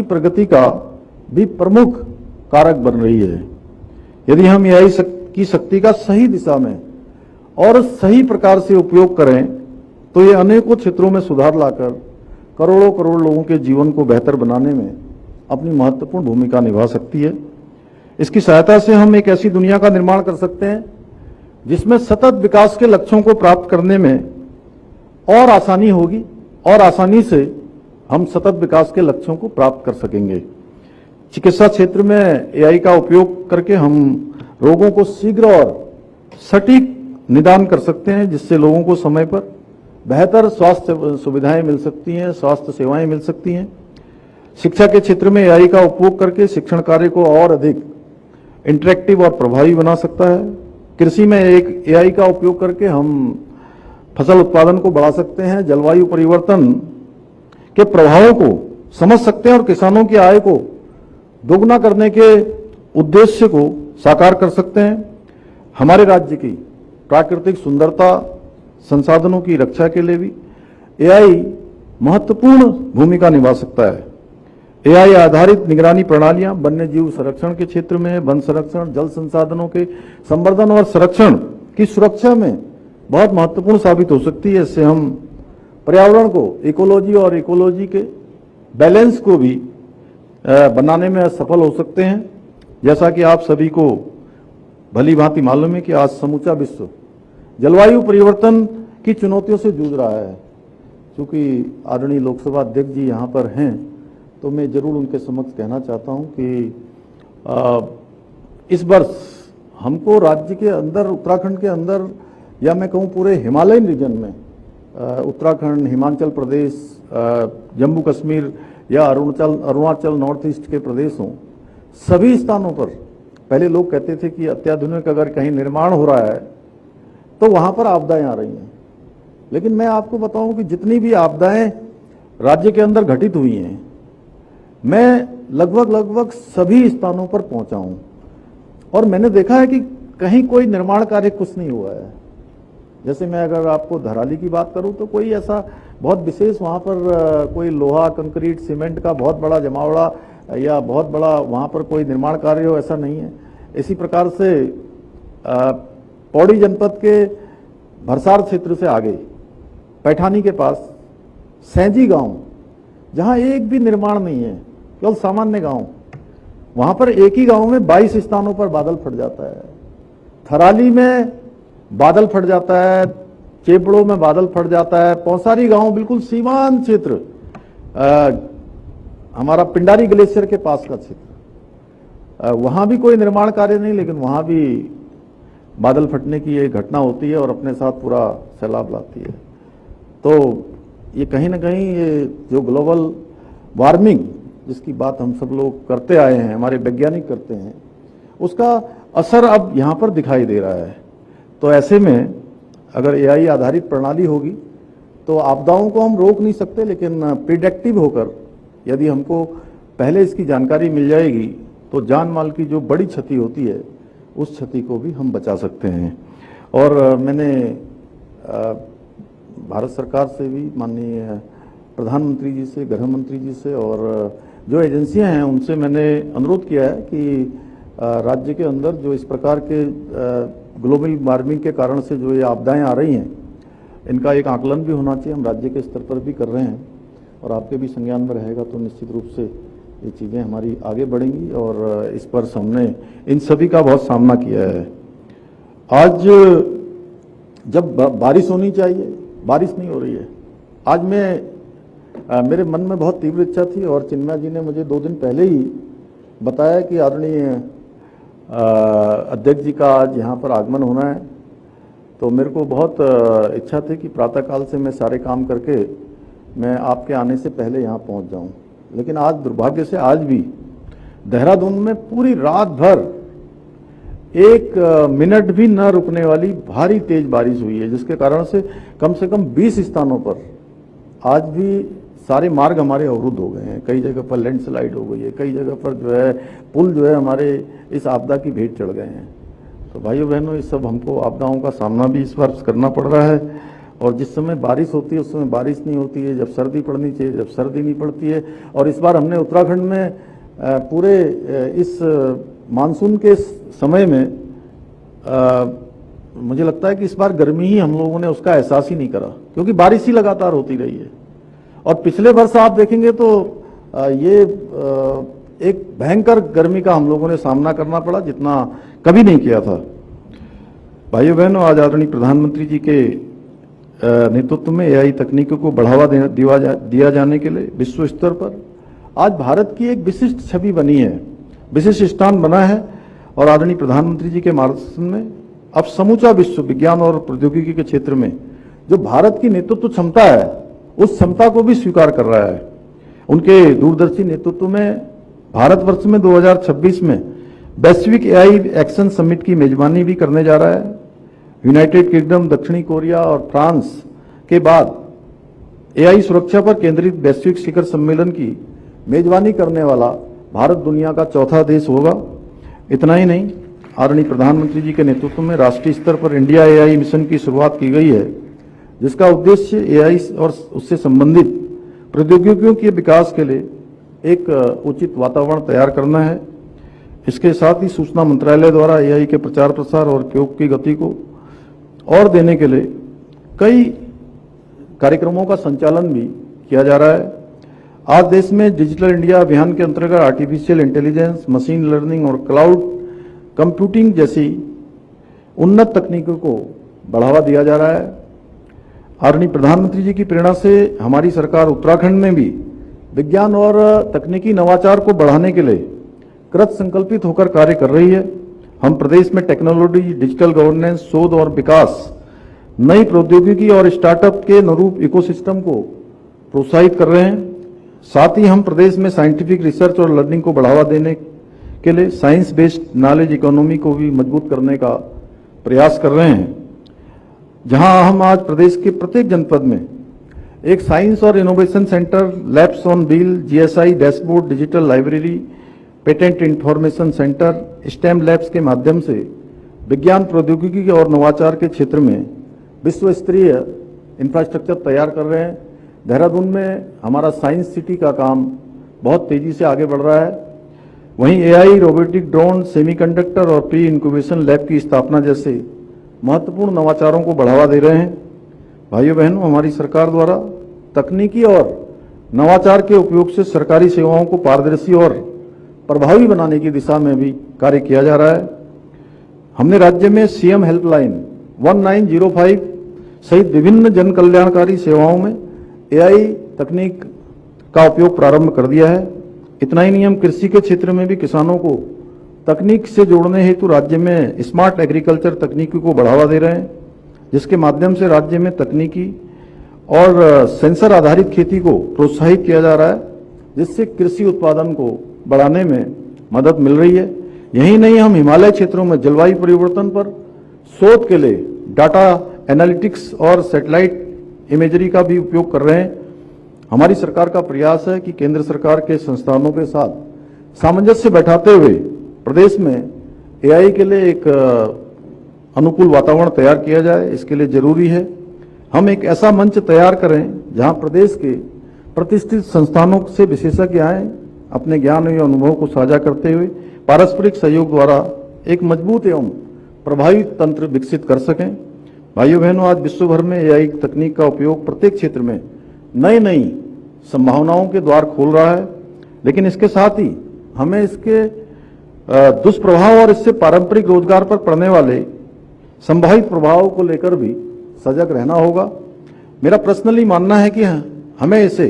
प्रगति का भी प्रमुख कारक बन रही है। यदि हम एआई की शक्ति का सही दिशा में और सही प्रकार से उपयोग करें तो ये अनेकों क्षेत्रों में सुधार लाकर करोड़ों करोड़ लोगों के जीवन को बेहतर बनाने में अपनी महत्वपूर्ण भूमिका निभा सकती है। इसकी सहायता से हम एक ऐसी दुनिया का निर्माण कर सकते हैं जिसमें सतत विकास के लक्ष्यों को प्राप्त करने में और आसानी होगी और आसानी से हम सतत विकास के लक्ष्यों को प्राप्त कर सकेंगे। चिकित्सा क्षेत्र में एआई का उपयोग करके हम रोगों को शीघ्र और सटीक निदान कर सकते हैं, जिससे लोगों को समय पर बेहतर स्वास्थ्य सुविधाएं मिल सकती हैं, स्वास्थ्य सेवाएं मिल सकती हैं। शिक्षा के क्षेत्र में एआई का उपयोग करके शिक्षण कार्य को और अधिक इंटरेक्टिव और प्रभावी बना सकता है। कृषि में एक एआई का उपयोग करके हम फसल उत्पादन को बढ़ा सकते हैं, जलवायु परिवर्तन के प्रभावों को समझ सकते हैं और किसानों की आय को दोगुना करने के उद्देश्य को साकार कर सकते हैं। हमारे राज्य की प्राकृतिक सुंदरता, संसाधनों की रक्षा के लिए भी एआई महत्वपूर्ण भूमिका निभा सकता है। एआई आधारित निगरानी प्रणालियां वन्य जीव संरक्षण के क्षेत्र में, वन संरक्षण, जल संसाधनों के संवर्धन और संरक्षण की सुरक्षा में बहुत महत्वपूर्ण साबित हो सकती है। इससे हम पर्यावरण को, इकोलॉजी और इकोलॉजी के बैलेंस को भी बनाने में सफल हो सकते हैं। जैसा कि आप सभी को भली भांति मालूम है कि आज समूचा विश्व जलवायु परिवर्तन की चुनौतियों से जूझ रहा है। चूंकि आदरणीय लोकसभा अध्यक्ष जी यहाँ पर हैं, तो मैं जरूर उनके समक्ष कहना चाहता हूँ कि इस वर्ष हमको राज्य के अंदर, उत्तराखंड के अंदर, या मैं कहूँ पूरे हिमालयन रीजन में, उत्तराखंड, हिमाचल प्रदेश, जम्मू कश्मीर या अरुणाचल नॉर्थ ईस्ट के प्रदेशों, सभी स्थानों पर पहले लोग कहते थे कि अत्याधुनिक अगर कहीं निर्माण हो रहा है तो वहां पर आपदाएं आ रही हैं। लेकिन मैं आपको बताऊं कि जितनी भी आपदाएं राज्य के अंदर घटित हुई हैं, मैं लगभग सभी स्थानों पर पहुंचा हूं और मैंने देखा है कि कहीं कोई निर्माण कार्य कुछ नहीं हुआ है। जैसे मैं अगर आपको धराली की बात करूं तो कोई ऐसा बहुत विशेष वहां पर कोई लोहा, कंक्रीट, सीमेंट का बहुत बड़ा जमावड़ा या बहुत बड़ा वहां पर कोई निर्माण कार्य हो, ऐसा नहीं है। इसी प्रकार से पौड़ी जनपद के भरसार क्षेत्र से आगे पैठानी के पास सैंजी गांव, जहां एक भी निर्माण नहीं है, केवल सामान्य गांव, वहां पर एक ही गांव में 22 स्थानों पर बादल फट जाता है। थराली में बादल फट जाता है, चेपड़ों में बादल फट जाता है। पौसारी गांव बिल्कुल सीमांत क्षेत्र, हमारा पिंडारी ग्लेशियर के पास का क्षेत्र, वहां भी कोई निर्माण कार्य नहीं, लेकिन वहां भी बादल फटने की ये घटना होती है और अपने साथ पूरा सैलाब लाती है। तो ये कहीं ना कहीं ये जो ग्लोबल वार्मिंग जिसकी बात हम सब लोग करते आए हैं, हमारे वैज्ञानिक करते हैं, उसका असर अब यहाँ पर दिखाई दे रहा है। तो ऐसे में अगर एआई आधारित प्रणाली होगी तो आपदाओं को हम रोक नहीं सकते, लेकिन प्रिडिक्टिव होकर यदि हमको पहले इसकी जानकारी मिल जाएगी तो जान माल की जो बड़ी क्षति होती है उस क्षति को भी हम बचा सकते हैं। और मैंने भारत सरकार से भी, माननीय प्रधानमंत्री जी से, गृह मंत्री जी से और जो एजेंसियां हैं उनसे मैंने अनुरोध किया है कि राज्य के अंदर जो इस प्रकार के ग्लोबल वार्मिंग के कारण से जो ये आपदाएं आ रही हैं, इनका एक आकलन भी होना चाहिए। हम राज्य के स्तर पर भी कर रहे हैं और आपके भी संज्ञान में रहेगा तो निश्चित रूप से ये चीज़ें हमारी आगे बढ़ेंगी और इस पर हमने इन सभी का बहुत सामना किया है। आज जब बारिश होनी चाहिए, बारिश नहीं हो रही है। आज मेरे मन में बहुत तीव्र इच्छा थी और चिन्मया जी ने मुझे 2 दिन पहले ही बताया कि आदरणीय अध्यक्ष जी का आज यहाँ पर आगमन होना है। तो मेरे को बहुत इच्छा थी कि प्रातःकाल से मैं सारे काम करके मैं आपके आने से पहले यहाँ पहुँच जाऊँ, लेकिन आज दुर्भाग्य से आज भी देहरादून में पूरी रात भर 1 मिनट भी न रुकने वाली भारी तेज बारिश हुई है, जिसके कारण से कम 20 स्थानों पर आज भी सारे मार्ग हमारे अवरुद्ध हो गए हैं। कई जगह पर लैंडस्लाइड हो गई है, कई जगह पर जो है पुल जो है हमारे इस आपदा की भेंट चढ़ गए हैं। तो भाइयों बहनों, इस सब हमको आपदाओं का सामना भी इस वर्ष करना पड़ रहा है और जिस समय बारिश होती है उस समय बारिश नहीं होती है, जब सर्दी पड़नी चाहिए जब सर्दी नहीं पड़ती है। और इस बार हमने उत्तराखंड में पूरे इस मानसून के समय में मुझे लगता है कि इस बार गर्मी ही हम लोगों ने उसका एहसास ही नहीं करा, क्योंकि बारिश ही लगातार होती रही है। और पिछले वर्ष आप देखेंगे तो ये एक भयंकर गर्मी का हम लोगों ने सामना करना पड़ा जितना कभी नहीं किया था। भाइयों बहनों, आज आदरणीय प्रधानमंत्री जी के नेतृत्व में एआई तकनीकों को बढ़ावा दिया जाने के लिए विश्व स्तर पर आज भारत की एक विशिष्ट छवि बनी है, विशिष्ट स्थान बना है। और आदरणीय प्रधानमंत्री जी के मार्गदर्शन में अब समूचा विश्व विज्ञान और प्रौद्योगिकी के क्षेत्र में जो भारत की नेतृत्व क्षमता है उस क्षमता को भी स्वीकार कर रहा है। उनके दूरदर्शी नेतृत्व में भारतवर्ष में 2026 में वैश्विक एआई एक्शन समिट की मेजबानी भी करने जा रहा है। यूनाइटेड किंगडम, दक्षिणी कोरिया और फ्रांस के बाद एआई सुरक्षा पर केंद्रित वैश्विक शिखर सम्मेलन की मेजबानी करने वाला भारत दुनिया का चौथा देश होगा। इतना ही नहीं, आदरणीय प्रधानमंत्री जी के नेतृत्व में राष्ट्रीय स्तर पर इंडिया एआई मिशन की शुरुआत की गई है, जिसका उद्देश्य एआई और उससे संबंधित प्रौद्योगिकियों के विकास के लिए एक उचित वातावरण तैयार करना है। इसके साथ ही सूचना मंत्रालय द्वारा एआई के प्रचार प्रसार और उपयोग की गति को और देने के लिए कई कार्यक्रमों का संचालन भी किया जा रहा है। आज देश में डिजिटल इंडिया अभियान के अंतर्गत आर्टिफिशियल इंटेलिजेंस, मशीन लर्निंग और क्लाउड कंप्यूटिंग जैसी उन्नत तकनीकों को बढ़ावा दिया जा रहा है। आदरणीय प्रधानमंत्री जी की प्रेरणा से हमारी सरकार उत्तराखंड में भी विज्ञान और तकनीकी नवाचार को बढ़ाने के लिए कृत संकल्पित होकर कार्य कर रही है। हम प्रदेश में टेक्नोलॉजी, डिजिटल गवर्नेंस, शोध और विकास, नई प्रौद्योगिकी और स्टार्टअप के अनुरूप इकोसिस्टम को प्रोत्साहित कर रहे हैं। साथ ही हम प्रदेश में साइंटिफिक रिसर्च और लर्निंग को बढ़ावा देने के लिए साइंस बेस्ड नॉलेज इकोनॉमी को भी मजबूत करने का प्रयास कर रहे हैं। जहां हम आज प्रदेश के प्रत्येक जनपद में एक साइंस और innovation centre, labs on wheel, GSI dashboard, digital library, patent information centre, stem labs के माध्यम से विज्ञान, प्रौद्योगिकी और नवाचार के क्षेत्र में विश्व स्तरीय इंफ्रास्ट्रक्चर तैयार कर रहे हैं। देहरादून में हमारा साइंस सिटी का काम बहुत तेजी से आगे बढ़ रहा है। वहीं एआई, रोबोटिक, ड्रोन, सेमीकंडक्टर और प्री इंक्यूबेशन लैब की स्थापना जैसे महत्वपूर्ण नवाचारों को बढ़ावा दे रहे हैं। भाइयों बहनों, हमारी सरकार द्वारा तकनीकी और नवाचार के उपयोग से सरकारी सेवाओं को पारदर्शी और प्रभावी बनाने की दिशा में भी कार्य किया जा रहा है। हमने राज्य में सीएम हेल्पलाइन 1905 सहित विभिन्न जन कल्याणकारी सेवाओं में एआई तकनीक का उपयोग प्रारंभ कर दिया है। इतना ही नहीं, हम कृषि के क्षेत्र में भी किसानों को तकनीक से जोड़ने हेतु राज्य में स्मार्ट एग्रीकल्चर तकनीकी को बढ़ावा दे रहे हैं, जिसके माध्यम से राज्य में तकनीकी और सेंसर आधारित खेती को प्रोत्साहित किया जा रहा है, जिससे कृषि उत्पादन को बढ़ाने में मदद मिल रही है। यही नहीं, हम हिमालय क्षेत्रों में जलवायु परिवर्तन पर शोध के लिए डाटा एनालिटिक्स और सैटेलाइट इमेजरी का भी उपयोग कर रहे हैं। हमारी सरकार का प्रयास है कि केंद्र सरकार के संस्थानों के साथ सामंजस्य बैठाते हुए प्रदेश में एआई के लिए एक अनुकूल वातावरण तैयार किया जाए। इसके लिए जरूरी है हम एक ऐसा मंच तैयार करें जहां प्रदेश के प्रतिष्ठित संस्थानों से विशेषज्ञ आए, अपने ज्ञान एवं अनुभव को साझा करते हुए पारस्परिक सहयोग द्वारा एक मजबूत एवं प्रभावी तंत्र विकसित कर सकें। भाइयों बहनों, आज विश्व भर में एआई तकनीक का उपयोग प्रत्येक क्षेत्र में नई नई संभावनाओं के द्वार खोल रहा है, लेकिन इसके साथ ही हमें इसके दुष्प्रभाव और इससे पारंपरिक रोजगार पर पड़ने वाले संभावित प्रभावों को लेकर भी सजग रहना होगा। मेरा पर्सनली मानना है कि हमें इसे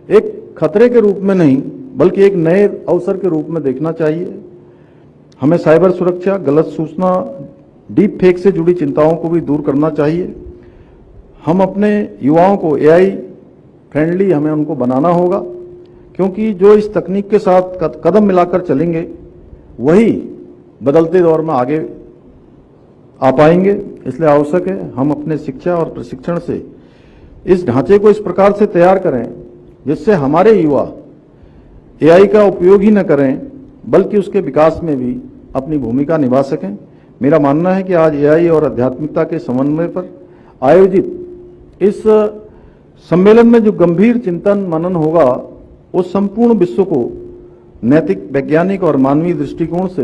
एक खतरे के रूप में नहीं बल्कि एक नए अवसर के रूप में देखना चाहिए। हमें साइबर सुरक्षा, गलत सूचना, डीप फेक से जुड़ी चिंताओं को भी दूर करना चाहिए। हम अपने युवाओं को एआई फ्रेंडली हमें उनको बनाना होगा, क्योंकि जो इस तकनीक के साथ कदम मिलाकर चलेंगे वही बदलते दौर में आगे आ पाएंगे। इसलिए आवश्यक है हम अपने शिक्षा और प्रशिक्षण से इस ढांचे को इस प्रकार से तैयार करें जिससे हमारे युवा एआई का उपयोग ही न करें बल्कि उसके विकास में भी अपनी भूमिका निभा सकें। मेरा मानना है कि आज एआई और आध्यात्मिकता के समन्वय पर आयोजित इस सम्मेलन में जो गंभीर चिंतन मनन होगा वो संपूर्ण विश्व को नैतिक, वैज्ञानिक और मानवीय दृष्टिकोण से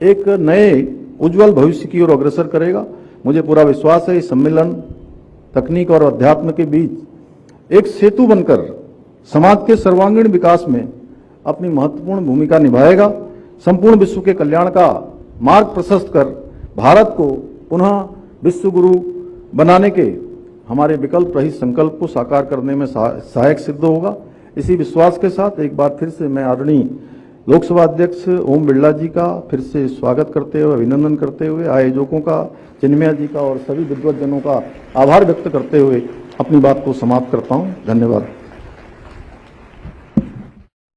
एक नए उज्जवल भविष्य की ओर अग्रसर करेगा। मुझे पूरा विश्वास है इस सम्मेलन तकनीक और अध्यात्म के बीच एक सेतु बनकर समाज के सर्वांगीण विकास में अपनी महत्वपूर्ण भूमिका निभाएगा। संपूर्ण विश्व के कल्याण का मार्ग प्रशस्त कर भारत को पुनः विश्व गुरु बनाने के हमारे विकल्प रहित संकल्प को साकार करने में सहायक सिद्ध होगा। इसी विश्वास के साथ एक बार फिर से मैं आदरणीय लोकसभा अध्यक्ष ओम बिरला जी का फिर से स्वागत करते हुए, अभिनंदन करते हुए, आयोजकों का, चिन्मया जी का और सभी विद्वत जनों का आभार व्यक्त करते हुए अपनी बात को समाप्त करता हूं। धन्यवाद।